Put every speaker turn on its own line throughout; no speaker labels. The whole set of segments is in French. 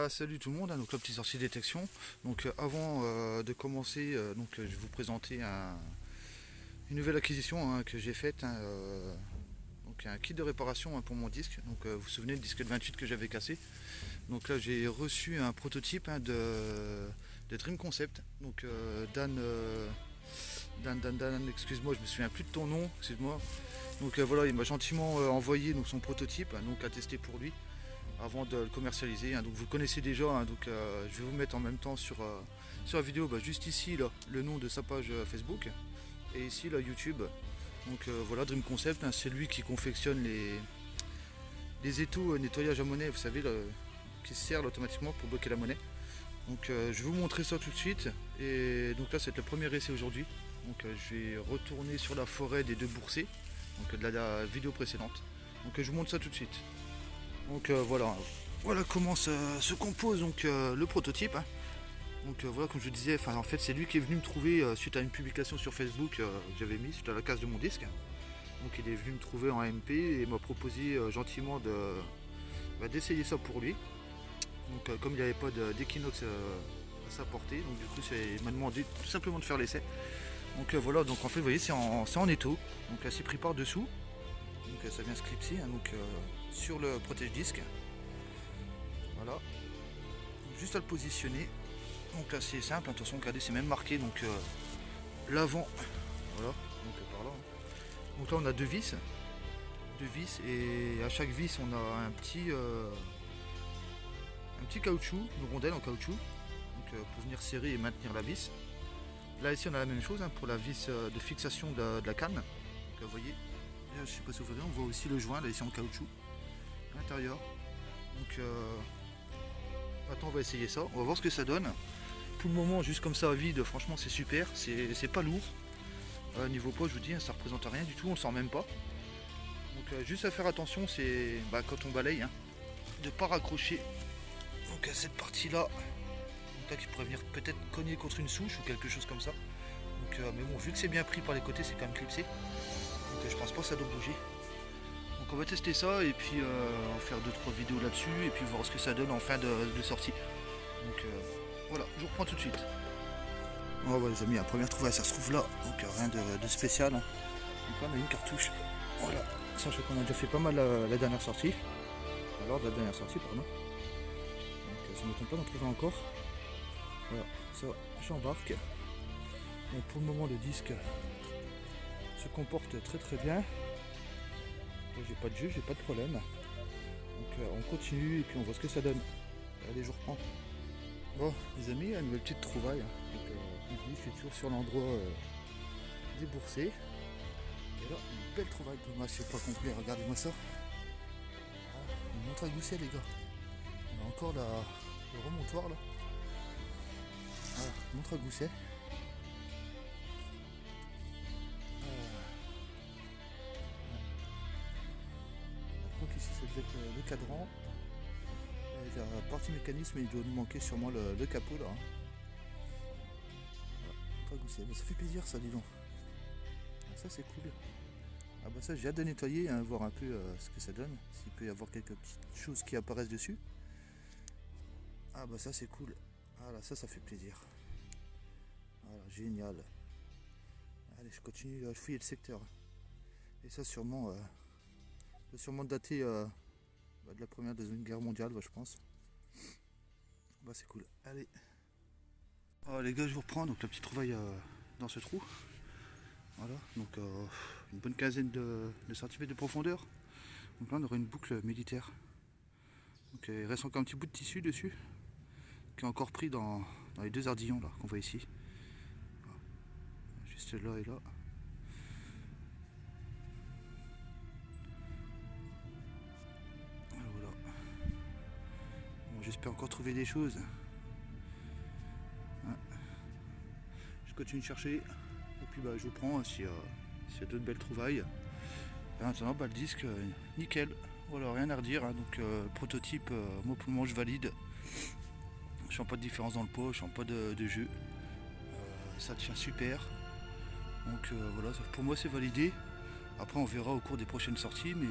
Salut tout le monde, donc la petite sortie détection. Donc avant de commencer, je vais vous présenter une nouvelle acquisition que j'ai faite. Donc un kit de réparation pour mon disque. Donc vous vous souvenez le disque de 28 que j'avais cassé. Donc là j'ai reçu un prototype de Dream Concept. Donc Dan, excuse-moi, je me souviens plus de ton nom, excuse-moi. Donc voilà, il m'a gentiment envoyé donc, son prototype, donc à tester pour lui avant de le commercialiser. Donc vous connaissez déjà, je vais vous mettre en même temps sur la vidéo, juste ici là, le nom de sa page Facebook et ici là YouTube. Donc voilà, Dream Concept, c'est lui qui confectionne les étaux nettoyage à monnaie, vous savez, qui se servent automatiquement pour bloquer la monnaie. Donc je vais vous montrer ça tout de suite. Et donc là c'est le premier essai aujourd'hui. Donc je vais retourner sur la forêt des deux boursers, donc de la vidéo précédente. Donc je vous montre ça tout de suite. Donc voilà comment se compose le prototype. Donc voilà, comme je disais, en fait c'est lui qui est venu me trouver suite à une publication sur Facebook que j'avais mis suite à la casse de mon disque. Donc il est venu me trouver en MP et m'a proposé gentiment d'essayer ça pour lui. Donc comme il n'y avait pas d'Equinox à sa portée, donc du coup il m'a demandé tout simplement de faire l'essai. Donc voilà, donc en fait vous voyez c'est en étau, donc c'est pris par dessous. Donc ça vient se clipser sur le protège-disque. Voilà. Donc, juste à le positionner. Donc là c'est simple, attention regardez c'est même marqué donc l'avant. Voilà, donc par là. Donc là on a deux vis. Deux vis et à chaque vis on a un petit caoutchouc, une rondelle en caoutchouc. Donc pour venir serrer et maintenir la vis. Là ici on a la même chose pour la vis de fixation de la canne. Donc vous voyez, je sais pas si vous voyez, on voit aussi le joint là ici en caoutchouc à l'intérieur. Donc maintenant on va essayer ça, on va voir ce que ça donne. Pour le moment juste comme ça à vide, franchement c'est super, c'est pas lourd. Niveau poids je vous dis, ça représente rien du tout, on le sent même pas. Donc juste à faire attention c'est quand on balaye, de pas raccrocher donc à cette partie là. Donc, qui pourrait venir peut-être cogner contre une souche ou quelque chose comme ça. Donc, mais bon, vu que c'est bien pris par les côtés, c'est quand même clipsé. Donc je pense pas que ça doit bouger. Donc on va tester ça et puis on va faire 2-3 vidéos là-dessus et puis voir ce que ça donne en fin de sortie. Donc voilà, je vous reprends tout de suite. Oh ouais les amis, la première trouvaille ça se trouve là, donc rien de spécial. Donc là on a une cartouche. Voilà, sachant qu'on a déjà fait pas mal la dernière sortie. Alors de la dernière sortie pardon. Donc ça ne m'étonne pas d'en trouver encore. Voilà, ça j'embarque. Donc pour le moment le disque se comporte très très bien. J'ai pas de jeu, j'ai pas de problème. Donc on continue et puis on voit ce que ça donne. Allez, je reprends. Bon les amis, une nouvelle petite trouvaille. Donc je suis toujours sur l'endroit des boursers. Et là, une belle trouvaille. Moi je sais pas complet, regardez-moi ça. Une montre à gousset les gars. On a encore le remontoir là. Voilà, montre à gousset. Donc ici ça devait être le cadran. La partie mécanisme il doit nous manquer sûrement le capot là. Voilà, gousset. Ça fait plaisir ça dis donc. Ça c'est cool. Ah bah ça j'ai hâte de nettoyer, voir un peu ce que ça donne. S'il peut y avoir quelques petites choses qui apparaissent dessus. Ah bah ça c'est cool. Ah là ça fait plaisir. Voilà, génial. Allez je continue à fouiller le secteur. Et ça sûrement peut sûrement dater de la première deuxième guerre mondiale je pense. Bah c'est cool. Allez. Oh, les gars je vous reprends donc la petite trouvaille dans ce trou. Voilà, donc une bonne quinzaine de centimètres de profondeur. Donc là on aurait une boucle militaire. Donc il reste encore un petit bout de tissu dessus qui est encore pris dans les deux ardillons là qu'on voit ici. Voilà. Juste là et là. Voilà. Bon, j'espère encore trouver des choses. Ouais. Je continue de chercher et puis je vous prends s'il y a d'autres belles trouvailles. Et maintenant le disque nickel. Voilà, rien à redire. Donc prototype, moi pour le moment je valide. Je sens pas de différence dans le poids, je sens pas de jeu. Ça tient super. Donc voilà, pour moi c'est validé. Après on verra au cours des prochaines sorties, mais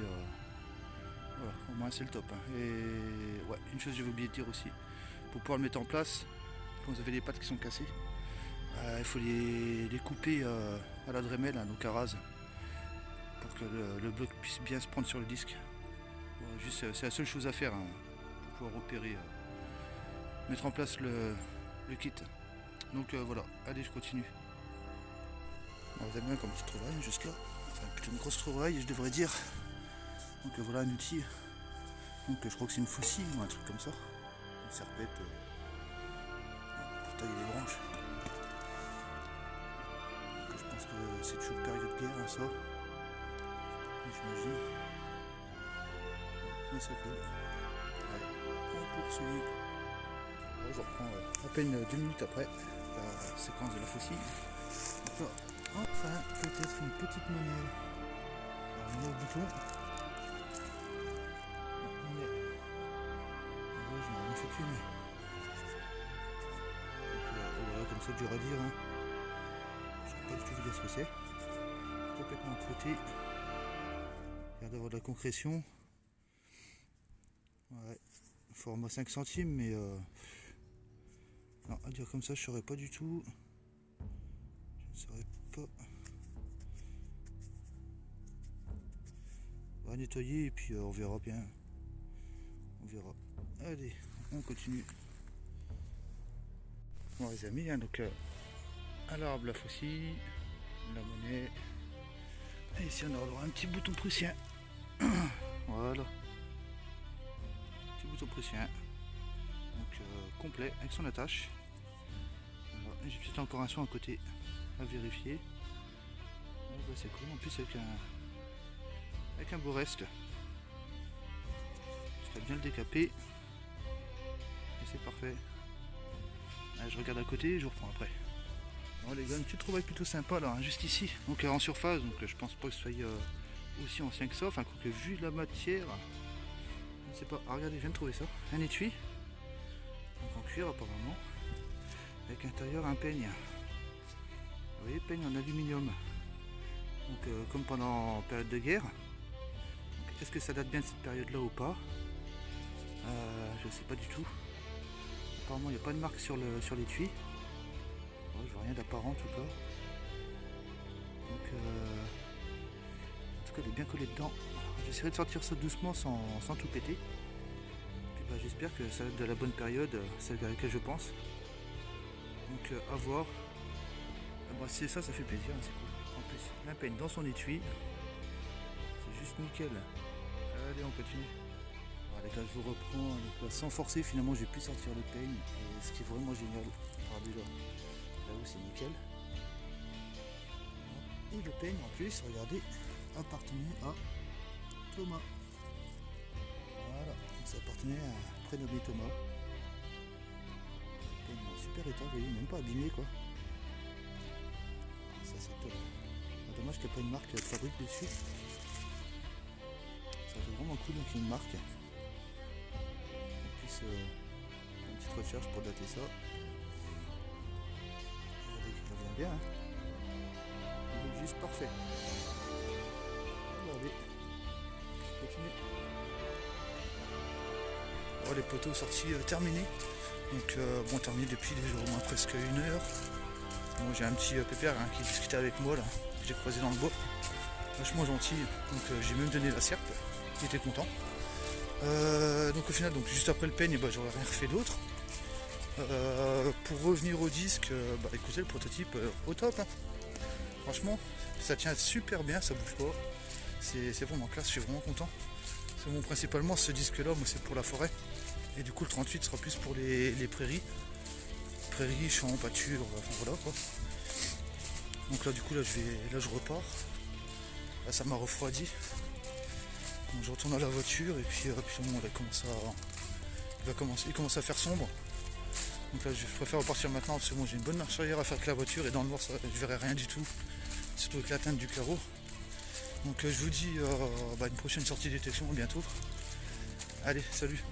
Voilà, au moins c'est le top. Hein. Et ouais, une chose j'avais oublié de dire aussi, pour pouvoir le mettre en place, quand vous avez les pattes qui sont cassées, il faut les couper à la Dremel, hein, donc à rase, pour que le bloc puisse bien se prendre sur le disque. Voilà, juste, c'est la seule chose à faire hein, pour pouvoir opérer, mettre en place le kit. Donc voilà, allez je continue. Alors, vous avez bien comme petite trouvaille juste là, enfin plutôt une grosse trouvaille je devrais dire. Donc voilà un outil, donc je crois que c'est une faucille ou un truc comme ça, une serpette pour tailler les branches. Donc, je pense que c'est toujours période de guerre hein, ça, j'imagine. Mais ça coule. Allez, on poursuit. Là, je reprends à peine 2 minutes après la séquence de la faucille. Donc là, enfin peut-être une petite monnaie. Alors on met au bouton. Voilà, comme ça dur à dire hein. Je ne sais pas du tout vous dire ce que c'est. Complètement crotté. Il a l'air d'avoir de la concrétion. Ouais. Format 5 centimes mais non, à dire comme ça je ne saurais pas du tout. Je ne saurais pas. On va nettoyer et puis on verra bien. On verra. Allez, on continue. Bon les amis, hein, donc à l'arbre la faucille, la monnaie. Et ici on aura un petit bouton prussien. Voilà. Petit bouton prussien. Donc complet avec son attache. Voilà. J'ai peut-être encore un son à côté à vérifier. Bah, c'est cool en plus avec un beau reste. Je vais bien le décaper. Et c'est parfait. Allez, je regarde à côté et je reprends après. Bon les gars, une petite trouvaille plutôt sympa là, hein, juste ici. Donc en surface, donc je pense pas que ce soit aussi ancien que ça. Enfin, que vu la matière, je ne sais pas. Ah, regardez, je viens de trouver ça. Un étui. Donc en cuir apparemment. Avec à l'intérieur un peigne. Vous voyez, peigne en aluminium. Donc comme pendant la période de guerre. Est-ce que ça date bien de cette période là ou pas? Je sais pas du tout. Apparemment il n'y a pas de marque sur l'étui. Ouais, je vois rien d'apparent en tout cas. Donc en tout cas il est bien collé dedans. J'essaierai de sortir ça doucement sans tout péter. Puis, bah, j'espère que ça va être de la bonne période, celle à laquelle je pense. Donc à voir. Bah, c'est ça, ça fait plaisir, hein, c'est cool. En plus, la peigne dans son étui. C'est juste nickel. Allez, on continue. Les gars, je vous reprends donc là, sans forcer, finalement j'ai pu sortir le peigne, et ce qui est vraiment génial. Regardez là où c'est nickel. Et le peigne en plus, regardez, appartenait à Thomas. Voilà, donc ça appartenait à un prénommé Thomas. Le peigne en super état, vous voyez, même pas abîmé quoi. Ça c'est top. Dommage qu'il n'y ait pas une marque de fabrique dessus. Ça c'est vraiment cool qu'il y ait une marque. Une petite recherche pour dater ça. Regardez qu'il revient bien. Hein. Il est juste parfait. Regardez. Je continue. Oh, les poteaux sortis terminés. Donc bon, terminé depuis déjà au moins presque 1 heure. Bon, j'ai un petit pépère hein, qui discutait avec moi là. J'ai croisé dans le bois. Vachement gentil. Donc j'ai même donné la serpe. Il était content. Donc au final, donc juste après le peigne, bah, j'aurais rien refait d'autre. Pour revenir au disque, bah, écoutez le prototype au top. Hein. Franchement, ça tient super bien, ça bouge pas. C'est vraiment classe, je suis vraiment content. C'est bon, principalement ce disque-là, moi c'est pour la forêt. Et du coup le 38 sera plus pour les prairies. Prairies, champs, pâtures, enfin voilà quoi. Donc là du coup là je repars. Là ça m'a refroidi. Donc je retourne à la voiture et puis bon, il commence à faire sombre. Donc là je préfère repartir maintenant parce que bon, j'ai une bonne marche arrière à faire avec la voiture et dans le noir ça, je verrai rien du tout. Surtout avec la teinte du carreau. Donc je vous dis une prochaine sortie détection bientôt. Allez, salut.